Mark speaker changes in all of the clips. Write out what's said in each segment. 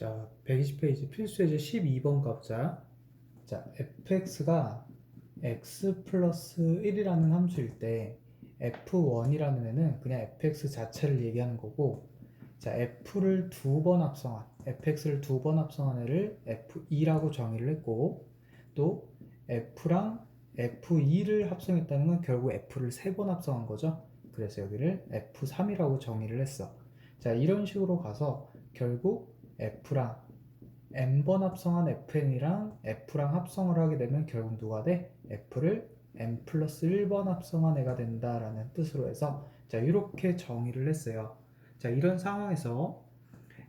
Speaker 1: 자, 120페이지 필수예제 12번 가보자. 자, fx가 x 플러스 1이라는 함수일 때 f1이라는 애는 그냥 fx 자체를 얘기하는 거고, 자, fx를 두 번 합성한 애를 f2라고 정의를 했고, 또 f랑 f2를 합성했다는 건 결국 f를 세 번 합성한 거죠. 그래서 여기를 f3이라고 정의를 했어. 자, 이런 식으로 가서 결국 f랑 n번 합성한 fn이랑 f랑 합성을 하게 되면 결국 누가 돼? f를 n 플러스 1번 합성한 애가 된다라는 뜻으로 해서, 자, 이렇게 정의를 했어요. 자, 이런 상황에서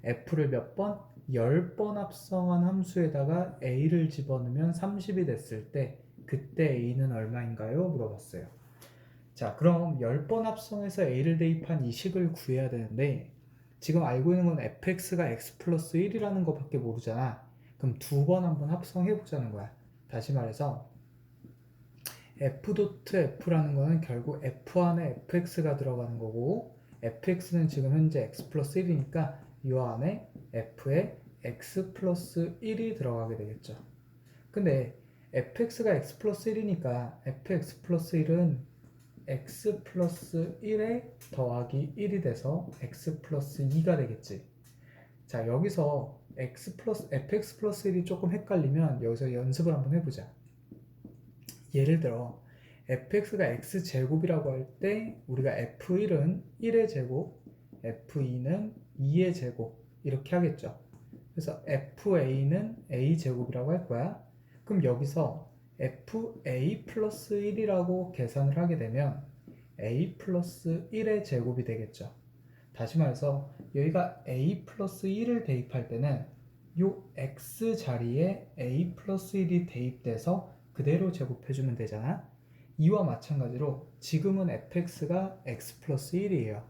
Speaker 1: f를 몇 번? 10번 합성한 함수에다가 a를 집어넣으면 30이 됐을 때 그때 a는 얼마인가요? 물어봤어요. 자, 그럼 10번 합성해서 a를 대입한 이 식을 구해야 되는데, 지금 알고 있는 건 fx가 x 플러스 1이라는 것밖에 모르잖아. 그럼 두 번 한번 합성해 보자는 거야. 다시 말해서 f.f라는 거는 결국 f 안에 fx가 들어가는 거고, fx는 지금 현재 x 플러스 1이니까 이 안에 f에 x 플러스 1이 들어가게 되겠죠. 근데 fx가 x 플러스 1이니까 fx 플러스 1은 x 플러스 1에 더하기 1이 돼서 x 플러스 2가 되겠지. 자, 여기서 fx 플러스 1이 조금 헷갈리면 여기서 연습을 한번 해보자. 예를 들어 fx가 x제곱이라고 할 때 우리가 f1은 1의 제곱, f2는 2의 제곱 이렇게 하겠죠. 그래서 fa는 a제곱이라고 할 거야. 그럼 여기서 fa 플러스 1이라고 계산을 하게 되면 a 플러스 1의 제곱이 되겠죠. 다시 말해서 여기가 a 플러스 1을 대입할 때는 요 x 자리에 a 플러스 1이 대입돼서 그대로 제곱해주면 되잖아. 이와 마찬가지로 지금은 fx가 x 플러스 1이에요.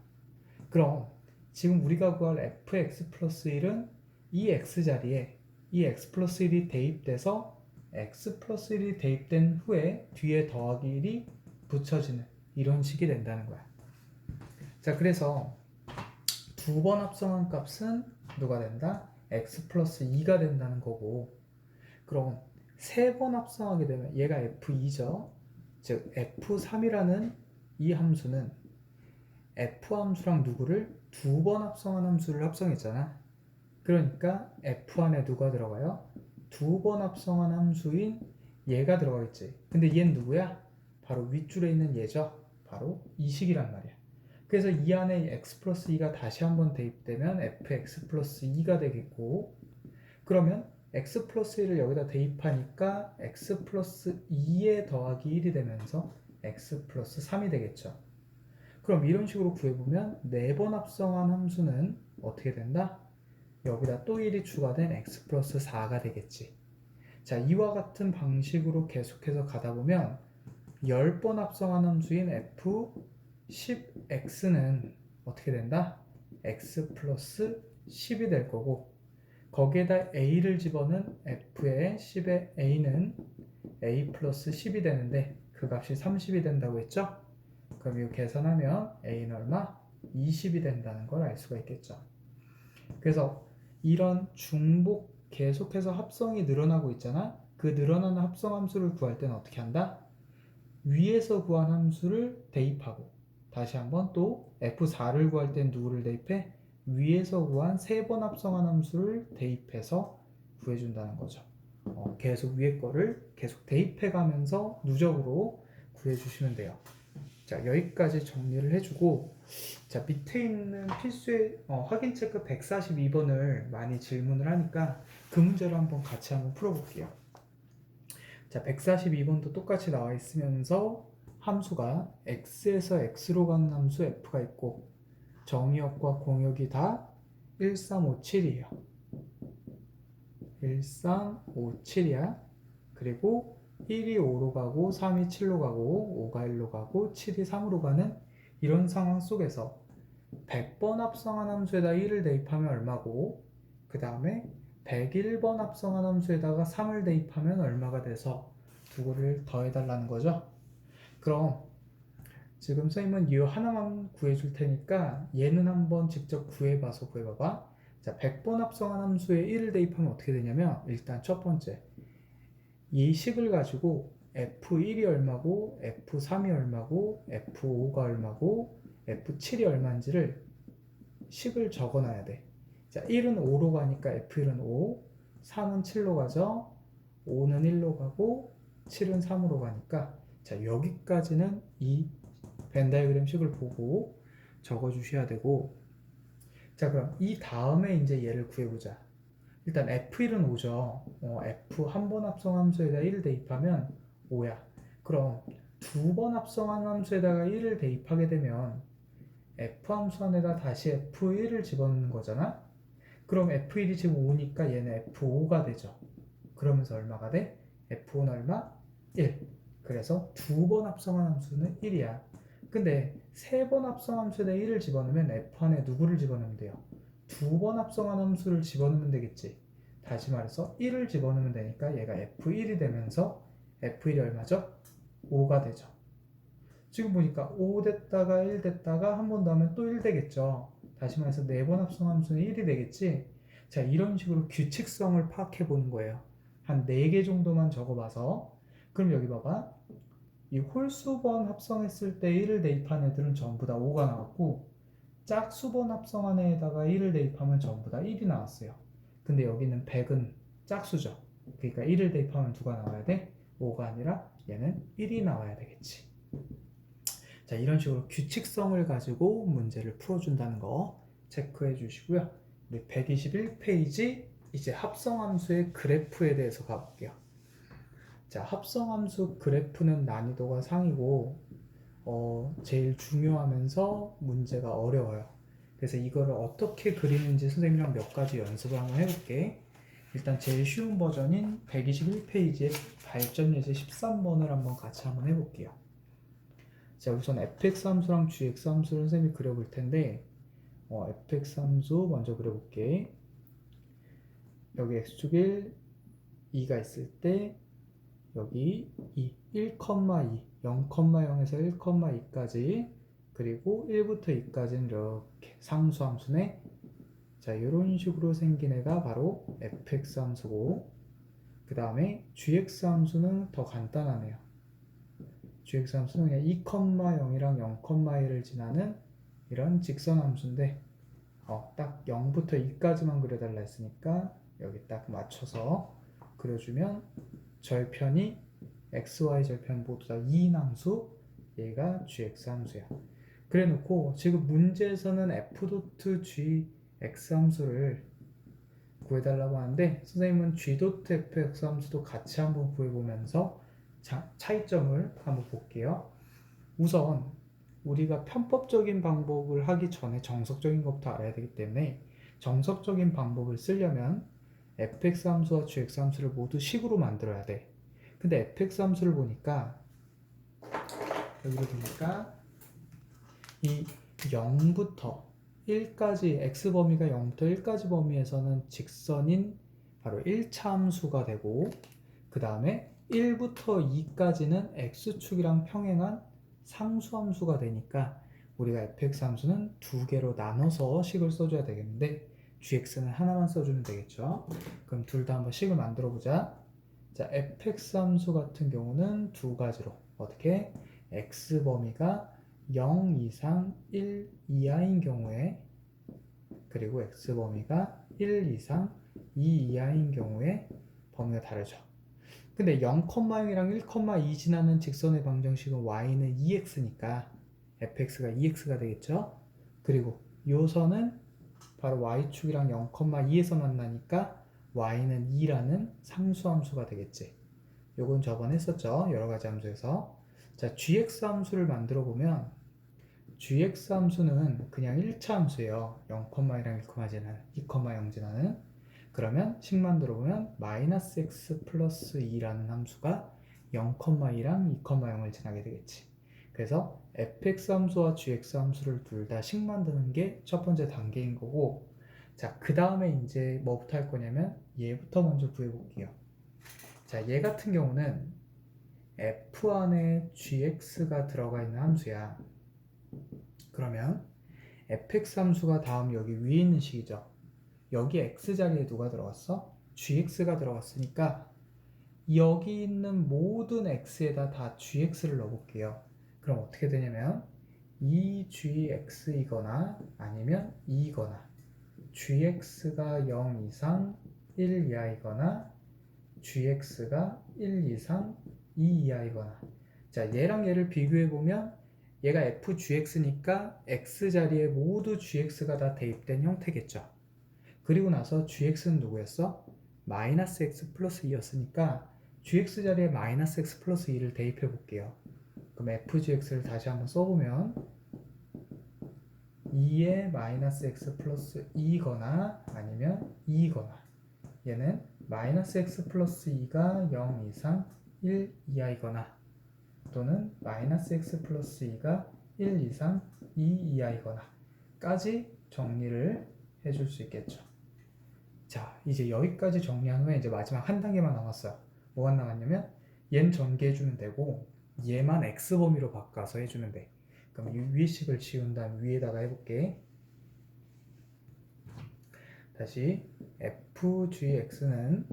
Speaker 1: 그럼 지금 우리가 구할 fx 플러스 1은 이 x 자리에 이 x 플러스 1이 대입돼서 x 플러스 1이 대입된 후에 뒤에 더하기 1이 붙여지는 이런 식이 된다는 거야. 자, 그래서 두 번 합성한 값은 누가 된다? x 플러스 2가 된다는 거고, 그럼 세 번 합성하게 되면 얘가 f2죠. 즉 f3이라는 이 함수는 f 함수랑 누구를 두 번 합성한 함수를 합성했잖아. 그러니까 f 안에 누가 들어가요? 두 번 합성한 함수인 얘가 들어가겠지. 근데 얘는 누구야? 바로 윗줄에 있는 얘죠. 바로 이 식이란 말이야. 그래서 이 안에 x 플러스 2가 다시 한번 대입되면 fx 플러스 2가 되겠고, 그러면 x 플러스 1을 여기다 대입하니까 x 플러스 2에 더하기 1이 되면서 x 플러스 3이 되겠죠. 그럼 이런 식으로 구해보면 4번 합성한 함수는 어떻게 된다? 여기다 또 1이 추가된 x 플러스 4가 되겠지. 자, 이와 같은 방식으로 계속해서 가다 보면 10번 합성한 함수인 f10x는 어떻게 된다? x 플러스 10이 될 거고, 거기에다 a를 집어넣은 f의 10의 a는 a 플러스 10이 되는데 그 값이 30이 된다고 했죠? 그럼 이거 계산하면 a는 얼마? 20이 된다는 걸 알 수가 있겠죠. 그래서 이런 중복 계속해서 합성이 늘어나고 있잖아. 그 늘어나는 합성 함수를 구할 때는 어떻게 한다? 위에서 구한 함수를 대입하고, 다시 한번 또 f4를 구할 땐 누구를 대입해? 위에서 구한 세 번 합성한 함수를 대입해서 구해준다는 거죠. 계속 위에 거를 계속 대입해 가면서 누적으로 구해주시면 돼요. 자, 여기까지 정리를 해주고, 자, 밑에 있는 필수의 확인 체크 142번을 많이 질문을 하니까 그 문제를 같이 한번 풀어볼게요. 자, 142번도 똑같이 나와 있으면서 함수가 x에서 x로 가는 함수 f가 있고 정의역과 공역이 다 1357이에요. 1357이야. 그리고 1이 5로 가고 3이 7로 가고 5가 1로 가고 7이 3으로 가는 이런 상황 속에서 100번 합성한 함수에다 1을 대입하면 얼마고, 그 다음에 101번 합성한 함수에다가 3을 대입하면 얼마가 돼서 두고를 더해달라는 거죠. 그럼 지금 선생님은 이 하나만 구해줄 테니까 얘는 한번 직접 구해봐봐. 자, 100번 합성한 함수에 1을 대입하면 어떻게 되냐면 일단 첫 번째 이 식을 가지고 F1이 얼마고 F3이 얼마고 F5가 얼마고 F7이 얼마인지를 식을 적어놔야 돼. 자, 1은 5로 가니까 F1은 5, 3은 7로 가죠. 5는 1로 가고 7은 3으로 가니까 자, 여기까지는 이 벤 다이어그램 식을 보고 적어주셔야 되고 자, 그럼 이 다음에 이제 얘를 구해보자. 일단 F1은 5죠. F 한 번 합성 함수에다 1을 대입하면 5야. 그럼 두 번 합성한 함수에다가 1을 대입하게 되면 F 함수 안에다 다시 F1을 집어넣는 거잖아? 그럼 F1이 지금 5니까 얘는 F5가 되죠. 그러면서 얼마가 돼? F5는 얼마? 1. 그래서 두 번 합성한 함수는 1이야. 근데 세 번 합성한 함수에다 1을 집어넣으면 F 안에 누구를 집어넣으면 돼요? 두 번 합성한 함수를 집어넣으면 되겠지. 다시 말해서 1을 집어넣으면 되니까 얘가 F1이 되면서 F1이 얼마죠? 5가 되죠. 지금 보니까 5 됐다가 1 됐다가 한 번 더 하면 또 1 되겠죠. 다시 말해서 4번 합성 함수는 1이 되겠지. 자, 이런 식으로 규칙성을 파악해 보는 거예요. 한 4개 정도만 적어봐서. 그럼 여기 봐봐. 이 홀수번 합성했을 때 1을 대입한 애들은 전부 다 5가 나왔고 짝수번 합성한 애에다가 1을 대입하면 전부 다 1이 나왔어요. 근데 여기는 100은 짝수죠. 그러니까 1을 대입하면 누가 나와야 돼? 5가 아니라 얘는 1이 나와야 되겠지. 자, 이런 식으로 규칙성을 가지고 문제를 풀어준다는 거 체크해 주시고요. 우리 121페이지 이제 합성함수의 그래프에 대해서 가볼게요. 자, 합성함수 그래프는 난이도가 상이고 제일 중요하면서 문제가 어려워요. 그래서 이거를 어떻게 그리는지 선생님이랑 몇 가지 연습을 한번 해볼게. 일단 제일 쉬운 버전인 121페이지의 발전 예제 13번을 한번 같이 한번 해볼게요. 자, 우선 fx 함수랑 gx 함수를 선생님이 그려볼 텐데 fx 함수 먼저 그려볼게. 여기 x축 1, 2가 있을 때 여기 2, 1,2, 0,0에서 1,2까지 그리고 1부터 2까지는 이렇게 상수함수네. 자, 이런 식으로 생긴 애가 바로 fx 함수고 그 다음에 gx 함수는 더 간단하네요. gx 함수는 그냥 2,0이랑 0,1을 지나는 이런 직선 함수인데 딱 0부터 2까지만 그려달라 했으니까 여기 딱 맞춰서 그려주면 절편이 xy 절편 모두 다 2인 함수 얘가 gx 함수야. 그래 놓고 지금 문제에서는 f.gx 함수를 구해달라고 하는데 선생님은 g.fx 함수도 같이 한번 구해보면서 차이점을 한번 볼게요. 우선 우리가 편법적인 방법을 하기 전에 정석적인 것부터 알아야 되기 때문에 정석적인 방법을 쓰려면 fx 함수와 gx 함수를 모두 식으로 만들어야 돼. 근데 fx 함수를 보니까 여기로 보니까 이 0부터 1까지 x 범위가 0부터 1까지 범위에서는 직선인 바로 1차 함수가 되고 그 다음에 1부터 2까지는 x축이랑 평행한 상수함수가 되니까 우리가 fx 함수는 두 개로 나눠서 식을 써줘야 되겠는데 gx는 하나만 써주면 되겠죠. 그럼 둘 다 한번 식을 만들어 보자. 자, fx 함수 같은 경우는 두 가지로 어떻게 x 범위가 0 이상 1 이하인 경우에 그리고 x 범위가 1 이상 2 이하인 경우에 범위가 다르죠. 근데 0,0이랑 1,2 지나는 직선의 방정식은 y는 2x니까 fx가 2x가 되겠죠. 그리고 요 선은 바로 y축이랑 0,2에서 만나니까 y는 2라는 상수함수가 되겠지. 요건 저번에 했었죠. 여러가지 함수에서. 자, gx 함수를 만들어 보면 gx 함수는 그냥 1차 함수예요. 0,2랑 1,0 지나는 2,0 지나는 그러면 식 만들어 보면 마이너스 x 플러스 2라는 함수가 0,2랑 2,0을 지나게 되겠지. 그래서 fx 함수와 gx 함수를 둘 다 식 만드는 게 첫 번째 단계인 거고 자, 그 다음에 이제 뭐부터 할 거냐면 얘부터 먼저 구해 볼게요. 자, 얘 같은 경우는 f 안에 gx가 들어가 있는 함수야. 그러면 fx 함수가 다음 여기 위에 있는 식이죠. 여기 x자리에 누가 들어갔어? gx가 들어갔으니까 여기 있는 모든 x에다 다 gx를 넣어볼게요. 그럼 어떻게 되냐면 2gx이거나 아니면 2이거나 gx가 0 이상 1 이하이거나 gx가 1 이상 2 이하이거나. 자, 얘랑 얘를 비교해보면 얘가 fgx니까 x자리에 모두 gx가 다 대입된 형태겠죠. 그리고 나서 gx는 누구였어? 마이너스 x 플러스 2였으니까 gx 자리에 마이너스 x 플러스 2를 대입해 볼게요. 그럼 fgx를 다시 한번 써보면 2의 마이너스 x 플러스 2거나 아니면 2거나 얘는 마이너스 x 플러스 2가 0 이상 1 이하이거나 또는 마이너스 x 플러스 2가 1 이상 2 이하이거나 까지 정리를 해줄 수 있겠죠. 자, 이제 여기까지 정리한 후에 이제 마지막 한 단계만 남았어요. 뭐가 남았냐면 얘는 전개해주면 되고 얘만 x범위로 바꿔서 해주면 돼. 그럼 이 위의 식을 지운 다음 위에다가 해볼게. 다시 fgx는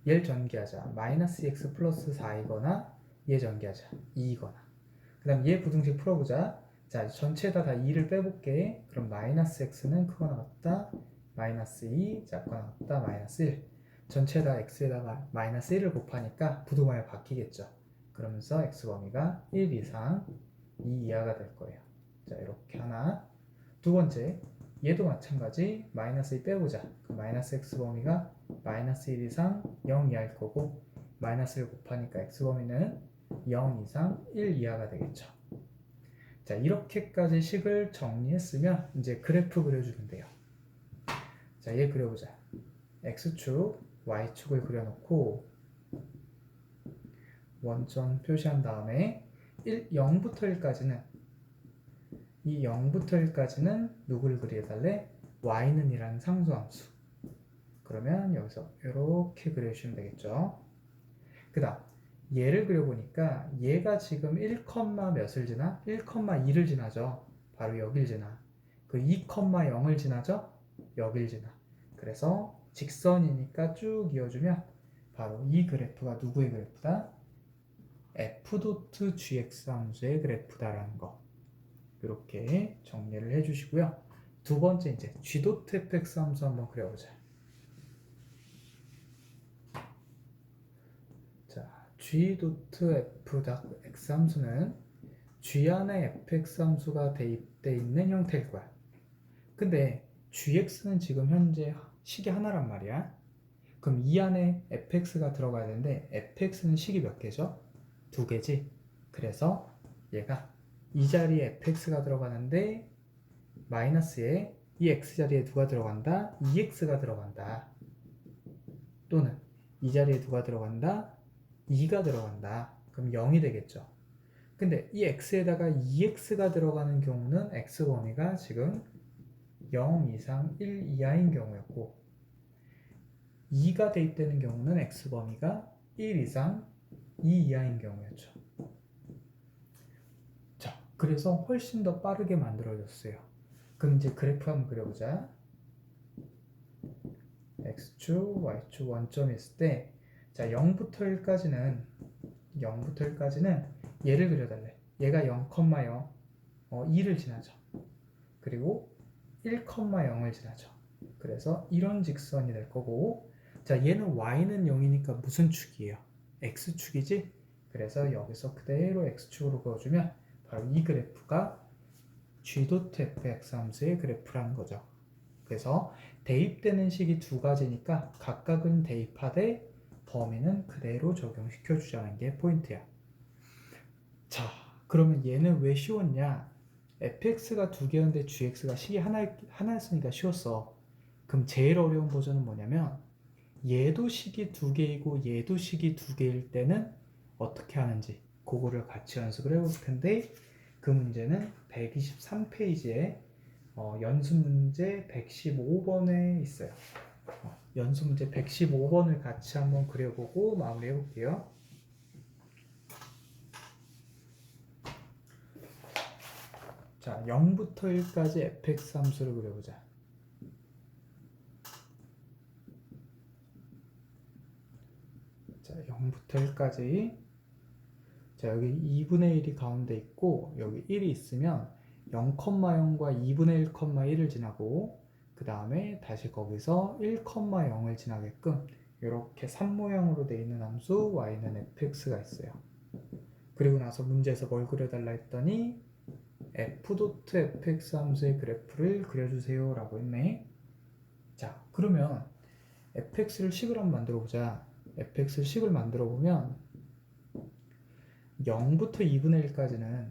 Speaker 1: 얘를 전개하자. 마이너스 x 플러스 4이거나 얘 전개하자. 2이거나. 그 다음 얘 부등식 풀어보자. 자, 전체에다 다 2를 빼볼게. 그럼 마이너스 x는 크거나 같다. 마이너스 2, 작거나 같다. 마이너스 1. 전체에다 x에다가 마이너스 1을 곱하니까 부등호에 바뀌겠죠. 그러면서 x범위가 1 이상 2 이하가 될 거예요. 자, 이렇게 하나. 두 번째, 얘도 마찬가지. 마이너스 2 빼보자. 그럼 마이너스 x범위가 마이너스 1 이상 0 이하일 거고 마이너스 1 곱하니까 x범위는 0 이상 1 이하가 되겠죠. 자, 이렇게까지 식을 정리했으면 이제 그래프 그려주면 돼요. 자, 얘 그려보자. x축, y축을 그려놓고 원점 표시한 다음에 0부터 1까지는 이 0부터 1까지는 누구를 그려달래? y는 이라는 상수함수. 그러면 여기서 이렇게 그려주시면 되겠죠. 그 다음 얘를 그려보니까 얘가 지금 1, 몇을 지나? 1,2를 지나죠. 바로 여길 지나. 그 2,0을 지나죠? 여길 지나. 그래서 직선이니까 쭉 이어주면 바로 이 그래프가 누구의 그래프다? f.gx 함수의 그래프다라는 거. 이렇게 정리를 해주시고요. 두 번째 이제 g.fx 함수 한번 그려보자. 자, g.f.x 함수는 g 안에 fx 함수가 대입되어 있는 형태일 거야. 근데 gx는 지금 현재 식이 하나란 말이야. 그럼 이 안에 fx가 들어가야 되는데 fx는 식이 몇 개죠? 두 개지. 그래서 얘가 이 자리에 fx가 들어가는데 마이너스에 이 x자리에 누가 들어간다? 2x가 들어간다. 또는 이 자리에 누가 들어간다? 2가 들어간다. 그럼 0이 되겠죠. 근데 이 x에다가 2x가 들어가는 경우는 x범위가 지금 0 이상 1 이하인 경우였고 2가 대입되는 경우는 x범위가 1 이상 2 이하인 경우였죠. 자, 그래서 훨씬 더 빠르게 만들어졌어요. 그럼 이제 그래프 한번 그려보자. x축, y축 원점이 있을 때 자, 0부터 1까지는 얘를 그려달래. 얘가 0,0, 2를 지나죠. 그리고 1,0을 지나죠. 그래서 이런 직선이 될 거고 자, 얘는 y는 0이니까 무슨 축이에요? x축이지? 그래서 여기서 그대로 x축으로 그어주면 바로 이 그래프가 g.fx 함수의 그래프라는 거죠. 그래서 대입되는 식이 두 가지니까 각각은 대입하되 범위는 그대로 적용시켜 주자는 게 포인트야. 자, 그러면 얘는 왜 쉬웠냐? fx가 두 개였는데 gx가 식이 하나였으니까 쉬웠어. 그럼 제일 어려운 버전은 뭐냐면 얘도 식이 두 개이고 얘도 식이 두 개일 때는 어떻게 하는지 그거를 같이 연습을 해볼 텐데 그 문제는 123페이지에 연습 문제 115번에 있어요. 연습 문제 115번을 같이 한번 그려보고 마무리해 볼게요. 자, 0부터 1까지 fx 함수를 그려보자. 자, 0부터 1까지. 자, 여기 2분의 1이 가운데 있고 여기 1이 있으면 0,0과 2분의 1,1을 지나고 그 다음에 다시 거기서 1,0을 지나게끔 이렇게 3모양으로 되어 있는 함수 y는 fx가 있어요. 그리고 나서 문제에서 뭘 그려달라 했더니 f.fx 함수의 그래프를 그려주세요 라고 했네. 자, 그러면 fx를 식을 한번 만들어 보자. fx 식을 만들어 보면 0부터 2분의 1까지는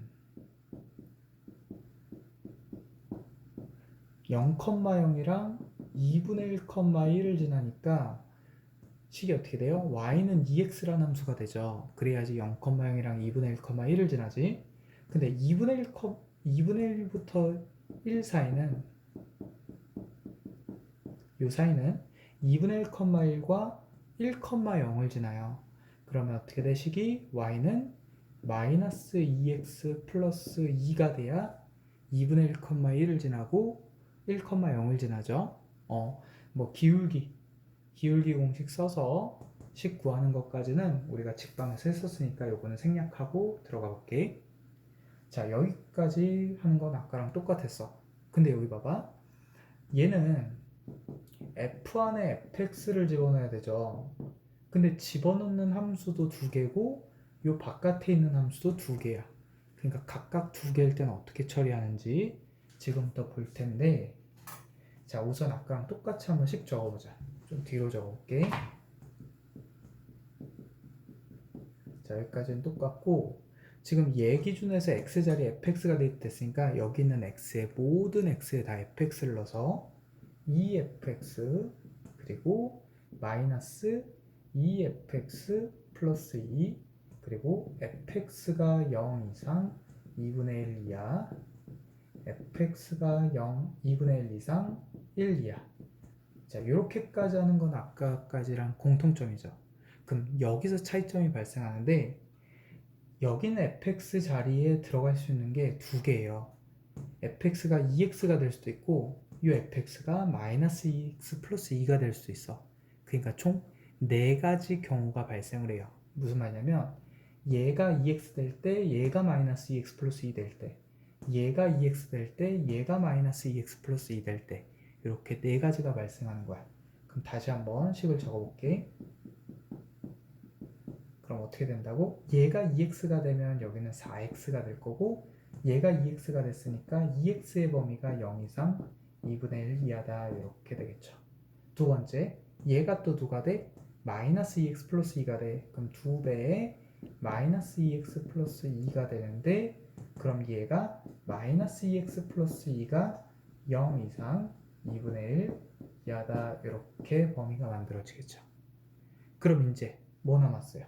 Speaker 1: 0,0이랑 2분의 1,1을 지나니까 식이 어떻게 돼요? y는 2x라는 함수가 되죠. 그래야지 0,0이랑 2분의 1,1을 지나지. 근데 2분의 1부터 1 사이는 이 사이는 2분의 1,1과 1,0을 지나요. 그러면 어떻게 돼? 식이 y는 마이너스 2x 플러스 2가 돼야 2분의 1,1을 지나고 1,0을 지나죠. 뭐 기울기 공식 써서 식 구하는 것까지는 우리가 직방에서 했었으니까 요거는 생략하고 들어가 볼게. 자, 여기까지 하는 건 아까랑 똑같았어. 근데 여기 봐봐. 얘는 f 안에 fx를 집어넣어야 되죠. 근데 집어넣는 함수도 두 개고 요 바깥에 있는 함수도 두 개야. 그러니까 각각 두 개일 때는 어떻게 처리하는지 지금부터 볼 텐데, 자, 우선 아까랑 똑같이 한번 식 적어보자. 좀 뒤로 적어볼게. 자, 여기까지는 똑같고 지금 얘 기준에서 x자리에 fx가 대입됐으니까 여기 있는 x에 모든 x에 다 fx를 넣어서 2fx 그리고 마이너스 2fx 플러스 2 그리고 fx가 0 이상 2분의 1 이하 fx가 0 2분의 1 이상 1 이하. 자, 이렇게까지 하는 건 아까까지랑 공통점이죠. 그럼 여기서 차이점이 발생하는데 여기는 fx 자리에 들어갈 수 있는 게 두 개예요. fx가 2x가 될 수도 있고 이 fx가 마이너스 2x 플러스 2가 될 수도 있어. 그러니까 총 4가지 경우가 발생을 해요. 무슨 말이냐면 얘가 2x 될 때 얘가 마이너스 2x 플러스 2 될 때 얘가 2x 될 때 얘가 마이너스 2x 플러스 2 될 때 이렇게 4가지가 발생하는 거야. 그럼 다시 한번 식을 적어볼게. 그럼 어떻게 된다고? 얘가 2x가 되면 여기는 4x가 될 거고 얘가 2x가 됐으니까 2x의 범위가 0 이상 2분의 1 이하다 이렇게 되겠죠. 두 번째, 얘가 또 누가 돼? 마이너스 2x 플러스 2가 돼. 그럼 2배의 마이너스 2x 플러스 2가 되는데 그럼 얘가 마이너스 2x 플러스 2가 0 이상 2분의 1 이하다 이렇게 범위가 만들어지겠죠. 그럼 이제 뭐 남았어요?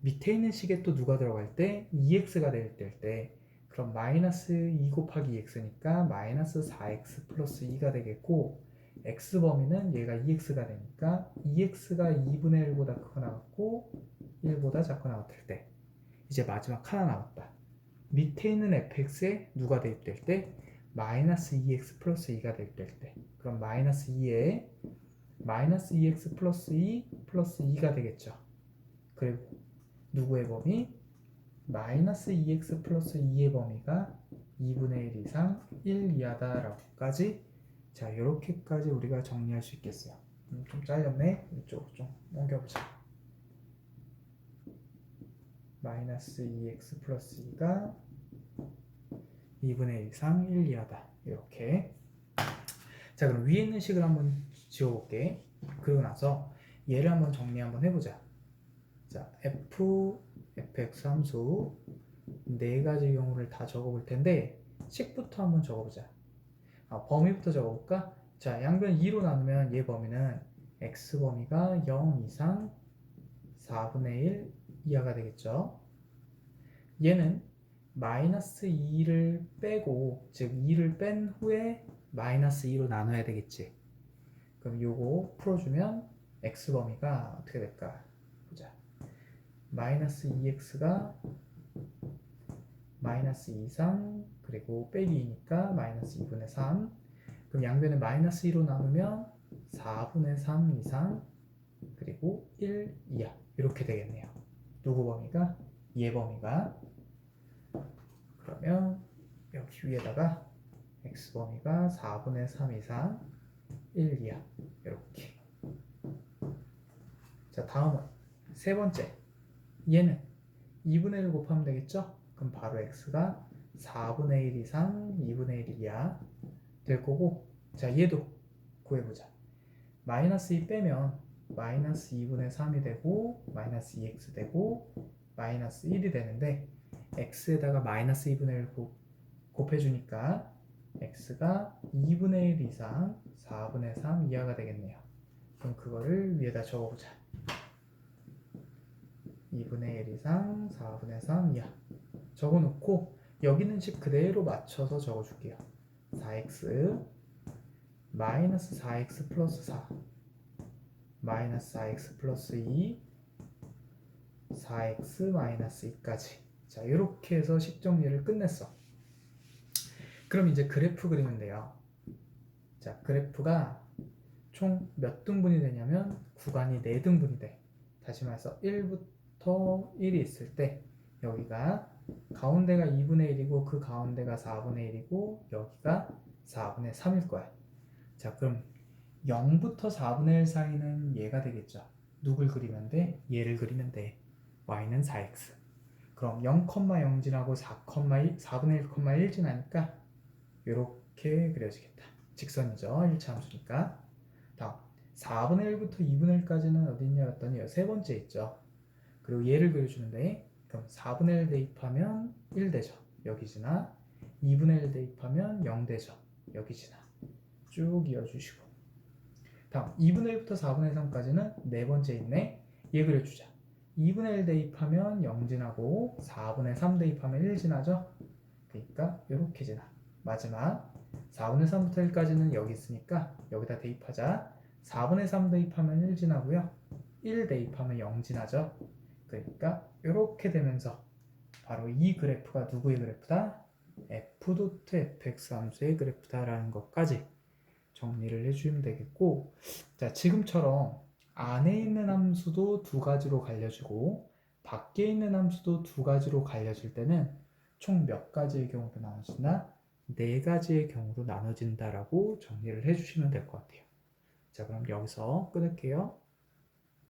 Speaker 1: 밑에 있는 식에 또 누가 들어갈 때 2x가 될 때 그럼 마이너스 2 곱하기 2x니까 마이너스 4x 플러스 2가 되겠고 x 범위는 얘가 2x가 되니까 2x가 2분의 1보다 크거 나왔고 1보다 작거 나왔을 때 이제 마지막 하나 남았다. 밑에 있는 fx에 누가 대입될 때 마이너스 2x 플러스 2가 대입될 때 그럼 마이너스 2에 마이너스 2x 플러스 2 플러스 2가 되겠죠. 그리고 누구의 범위? 마이너스 2x 플러스 2의 범위가 2분의 1 이상 1 이하다라고까지. 자, 이렇게까지 우리가 정리할 수 있겠어요. 좀 잘렸네. 이쪽으로 좀 옮겨보자. 마이너스 2x 플러스 2가 2분의 1 이상 1 이하다. 이렇게. 자, 그럼 위에 있는 식을 한번 지워볼게. 그리고 나서 얘를 한번 정리 한번 해보자. 자, fx 함수 4가지 경우를 다 적어볼 텐데 식부터 한번 적어보자. 범위부터 적어볼까? 자, 양변 2로 나누면 얘 범위는 x 범위가 0 이상 4분의 1 이하가 되겠죠. 얘는 마이너스 2를 빼고 즉 2를 뺀 후에 마이너스 2로 나눠야 되겠지. 그럼 요거 풀어주면 x 범위가 어떻게 될까? 보자. 마이너스 2x가 마이너스 2 이상 그리고 빼기 2니까 마이너스 2분의 3. 그럼 양변에 마이너스 2로 나누면 4분의 3 이상 그리고 1, 2야. 이렇게 되겠네요. 누구 범위가? 얘 범위가. 그러면 여기 위에다가 x 범위가 4분의 3 이상 1, 2야. 이렇게. 자, 다음은 세 번째. 얘는 2분의 1 곱하면 되겠죠? 그럼 바로 x가 4분의 1 이상 2분의 1이야 될 거고, 자, 얘도 구해보자. 마이너스 2 빼면 마이너스 2분의 3이 되고 마이너스 2x 되고 마이너스 1이 되는데, x에다가 마이너스 2분의 1 곱해주니까 x가 2분의 1 이상 4분의 3 이하가 되겠네요. 그럼 그거를 위에다 적어보자. 2분의 1 이상 4분의 3 이하 적어놓고 여기는 식 그대로 맞춰서 적어줄게요. 4x 마이너스 4x 플러스 4 마이너스 4x 플러스 2 4x 마이너스 2까지. 자, 이렇게 해서 식 정리를 끝냈어. 그럼 이제 그래프 그리면 돼요. 자, 그래프가 총 몇 등분이 되냐면 구간이 4등분이 돼. 다시 말해서 1부터 1이 있을 때 여기가 가운데가 2분의 1이고 그 가운데가 4분의 1이고 여기가 4분의 3일 거야. 자, 그럼 0부터 4분의 1 사이는 얘가 되겠죠. 누굴 그리면 돼? 얘를 그리면 돼. y는 4x. 그럼 0,0 지나고 4분의 1,1 지나니까 이렇게 그려지겠다. 직선이죠. 1차 함수니까. 다음 4분의 1부터 2분의 1까지는 어디 있냐 했더니 세 번째 있죠. 그리고 얘를 그려주는데, 그럼 4분의 1 대입하면 1 되죠. 여기 지나. 2분의 1 대입하면 0 되죠. 여기 지나. 쭉 이어주시고. 다음 2분의 1부터 4분의 3까지는 네 번째 있네. 얘 그려주자. 2분의 1 대입하면 0 지나고 4분의 3 대입하면 1 지나죠. 그러니까 이렇게 지나. 마지막 4분의 3부터 1까지는 여기 있으니까 여기다 대입하자. 4분의 3 대입하면 1 지나고요. 1 대입하면 0 지나죠. 그러니까 이렇게 되면서 바로 이 그래프가 누구의 그래프다? f.fx 함수의 그래프다라는 것까지 정리를 해주면 되겠고, 자, 지금처럼 안에 있는 함수도 두 가지로 갈려지고 밖에 있는 함수도 두 가지로 갈려질 때는 총 몇 가지의 경우로 나눠진다? 네 가지의 경우로 나눠진다라고 정리를 해주시면 될 것 같아요. 자, 그럼 여기서 끊을게요.